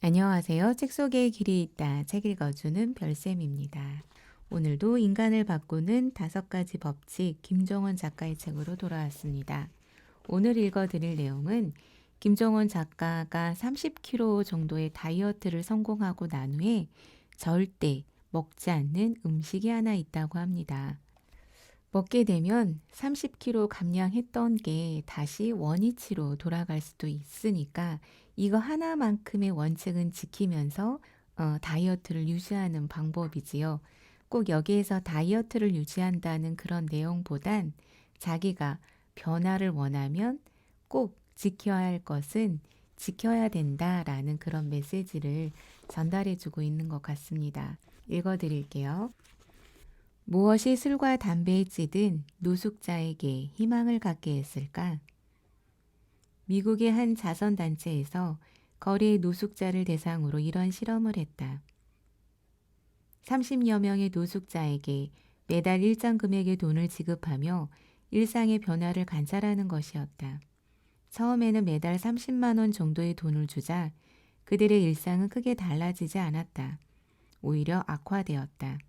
안녕하세요. 책 속에 길이 있다. 책 읽어주는 별쌤입니다. 오늘도 인간을 바꾸는 5가지 법칙 김정원 작가의 책으로 돌아왔습니다. 오늘 읽어드릴 내용은 김정원 작가가 30kg 정도의 다이어트를 성공하고 난 후에 절대 먹지 않는 음식이 하나 있다고 합니다. 먹게 되면 30kg 감량했던 게 다시 원위치로 돌아갈 수도 있으니까 이거 하나만큼의 원칙은 지키면서 다이어트를 유지하는 방법이지요. 꼭 여기에서 다이어트를 유지한다는 그런 내용보단 자기가 변화를 원하면 꼭 지켜야 할 것은 지켜야 된다라는 그런 메시지를 전달해주고 있는 것 같습니다. 읽어드릴게요. 무엇이 술과 담배에 찌든 노숙자에게 희망을 갖게 했을까? 미국의 한 자선단체에서 거리의 노숙자를 대상으로 이런 실험을 했다. 30여 명의 노숙자에게 매달 일정 금액의 돈을 지급하며 일상의 변화를 관찰하는 것이었다. 처음에는 매달 30만 원 정도의 돈을 주자 그들의 일상은 크게 달라지지 않았다. 오히려 악화되었다.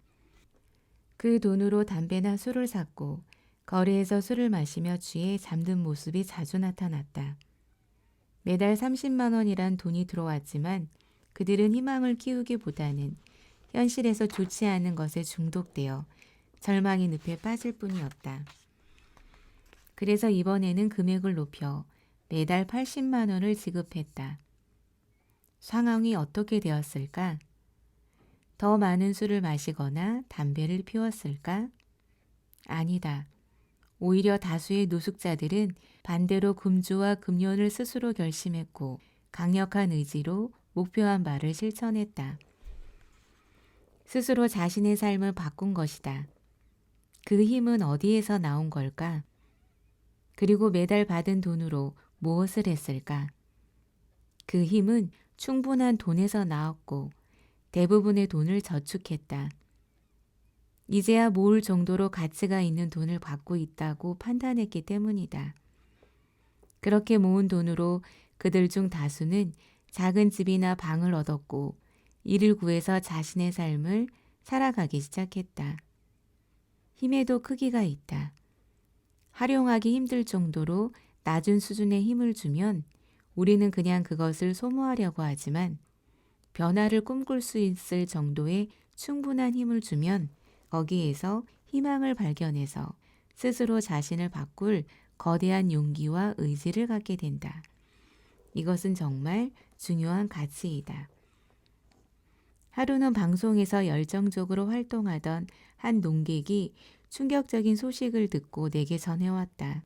그 돈으로 담배나 술을 샀고 거리에서 술을 마시며 취해 잠든 모습이 자주 나타났다. 매달 30만 원이란 돈이 들어왔지만 그들은 희망을 키우기보다는 현실에서 좋지 않은 것에 중독되어 절망의 늪에 빠질 뿐이었다. 그래서 이번에는 금액을 높여 매달 80만 원을 지급했다. 상황이 어떻게 되었을까? 더 많은 술을 마시거나 담배를 피웠을까? 아니다. 오히려 다수의 노숙자들은 반대로 금주와 금연을 스스로 결심했고 강력한 의지로 목표한 바를 실천했다. 스스로 자신의 삶을 바꾼 것이다. 그 힘은 어디에서 나온 걸까? 그리고 매달 받은 돈으로 무엇을 했을까? 그 힘은 충분한 돈에서 나왔고 대부분의 돈을 저축했다. 이제야 모을 정도로 가치가 있는 돈을 받고 있다고 판단했기 때문이다. 그렇게 모은 돈으로 그들 중 다수는 작은 집이나 방을 얻었고 이를 구해서 자신의 삶을 살아가기 시작했다. 힘에도 크기가 있다. 활용하기 힘들 정도로 낮은 수준의 힘을 주면 우리는 그냥 그것을 소모하려고 하지만 변화를 꿈꿀 수 있을 정도의 충분한 힘을 주면 거기에서 희망을 발견해서 스스로 자신을 바꿀 거대한 용기와 의지를 갖게 된다. 이것은 정말 중요한 가치이다. 하루는 방송에서 열정적으로 활동하던 한 농객이 충격적인 소식을 듣고 내게 전해왔다.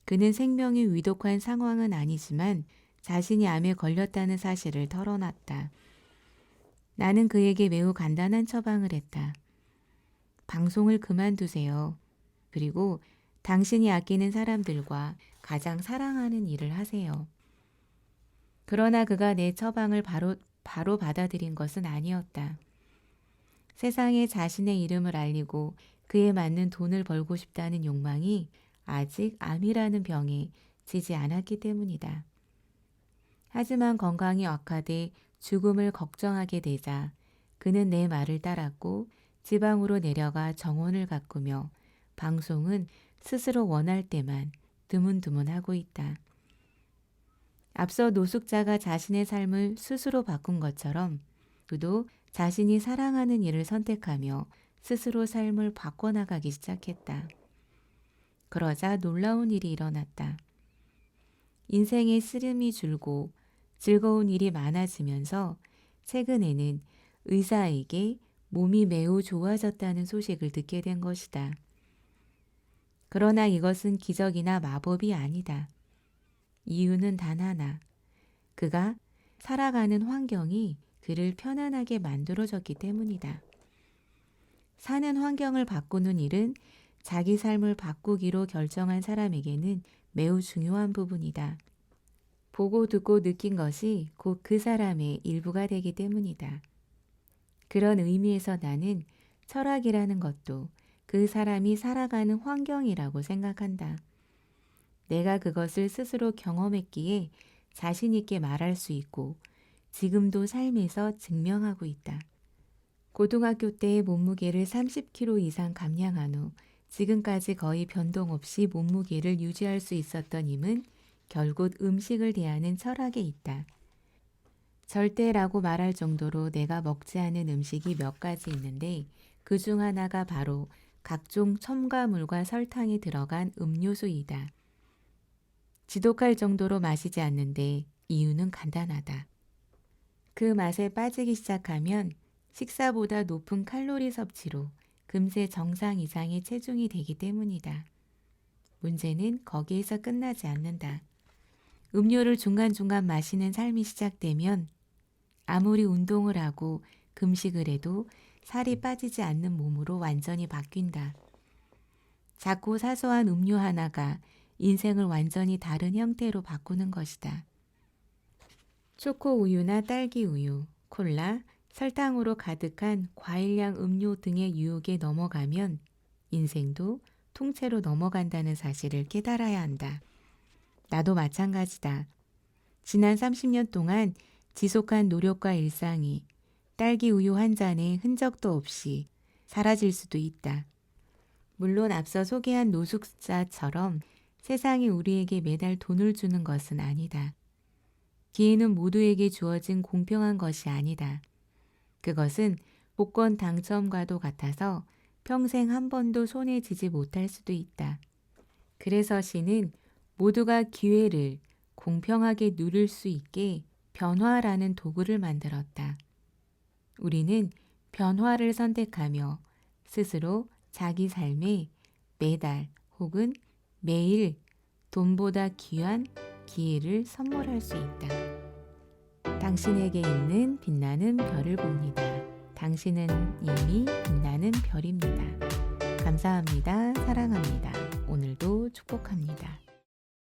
그는 생명이 위독한 상황은 아니지만 자신이 암에 걸렸다는 사실을 털어놨다. 나는 그에게 매우 간단한 처방을 했다. 방송을 그만두세요. 그리고 당신이 아끼는 사람들과 가장 사랑하는 일을 하세요. 그러나 그가 내 처방을 바로 받아들인 것은 아니었다. 세상에 자신의 이름을 알리고 그에 맞는 돈을 벌고 싶다는 욕망이 아직 암이라는 병에 지지 않았기 때문이다. 하지만 건강이 악화돼 죽음을 걱정하게 되자 그는 내 말을 따랐고 지방으로 내려가 정원을 가꾸며 방송은 스스로 원할 때만 드문드문하고 있다. 앞서 노숙자가 자신의 삶을 스스로 바꾼 것처럼 그도 자신이 사랑하는 일을 선택하며 스스로 삶을 바꿔나가기 시작했다. 그러자 놀라운 일이 일어났다. 인생의 쓰름이 줄고 즐거운 일이 많아지면서 최근에는 의사에게 몸이 매우 좋아졌다는 소식을 듣게 된 것이다. 그러나 이것은 기적이나 마법이 아니다. 이유는 단 하나. 그가 살아가는 환경이 그를 편안하게 만들어졌기 때문이다. 사는 환경을 바꾸는 일은 자기 삶을 바꾸기로 결정한 사람에게는 매우 중요한 부분이다. 보고 듣고 느낀 것이 곧 그 사람의 일부가 되기 때문이다. 그런 의미에서 나는 철학이라는 것도 그 사람이 살아가는 환경이라고 생각한다. 내가 그것을 스스로 경험했기에 자신 있게 말할 수 있고 지금도 삶에서 증명하고 있다. 고등학교 때의 몸무게를 30kg 이상 감량한 후 지금까지 거의 변동 없이 몸무게를 유지할 수 있었던 힘은 결국 음식을 대하는 철학에 있다. 절대라고 말할 정도로 내가 먹지 않은 음식이 몇 가지 있는데 그 중 하나가 바로 각종 첨가물과 설탕이 들어간 음료수이다. 지독할 정도로 마시지 않는데 이유는 간단하다. 그 맛에 빠지기 시작하면 식사보다 높은 칼로리 섭취로 금세 정상 이상의 체중이 되기 때문이다. 문제는 거기에서 끝나지 않는다. 음료를 중간중간 마시는 삶이 시작되면 아무리 운동을 하고 금식을 해도 살이 빠지지 않는 몸으로 완전히 바뀐다. 작고 사소한 음료 하나가 인생을 완전히 다른 형태로 바꾸는 것이다. 초코 우유나 딸기 우유, 콜라, 설탕으로 가득한 과일향 음료 등의 유혹에 넘어가면 인생도 통째로 넘어간다는 사실을 깨달아야 한다. 나도 마찬가지다. 지난 30년 동안 지속한 노력과 일상이 딸기 우유 한 잔의 흔적도 없이 사라질 수도 있다. 물론 앞서 소개한 노숙자처럼 세상이 우리에게 매달 돈을 주는 것은 아니다. 기회는 모두에게 주어진 공평한 것이 아니다. 그것은 복권 당첨과도 같아서 평생 한 번도 손에 쥐지 못할 수도 있다. 그래서 시는 모두가 기회를 공평하게 누릴 수 있게 변화라는 도구를 만들었다. 우리는 변화를 선택하며 스스로 자기 삶에 매달 혹은 매일 돈보다 귀한 기회를 선물할 수 있다. 당신에게 있는 빛나는 별을 봅니다. 당신은 이미 빛나는 별입니다. 감사합니다. 사랑합니다. 오늘도 축복합니다.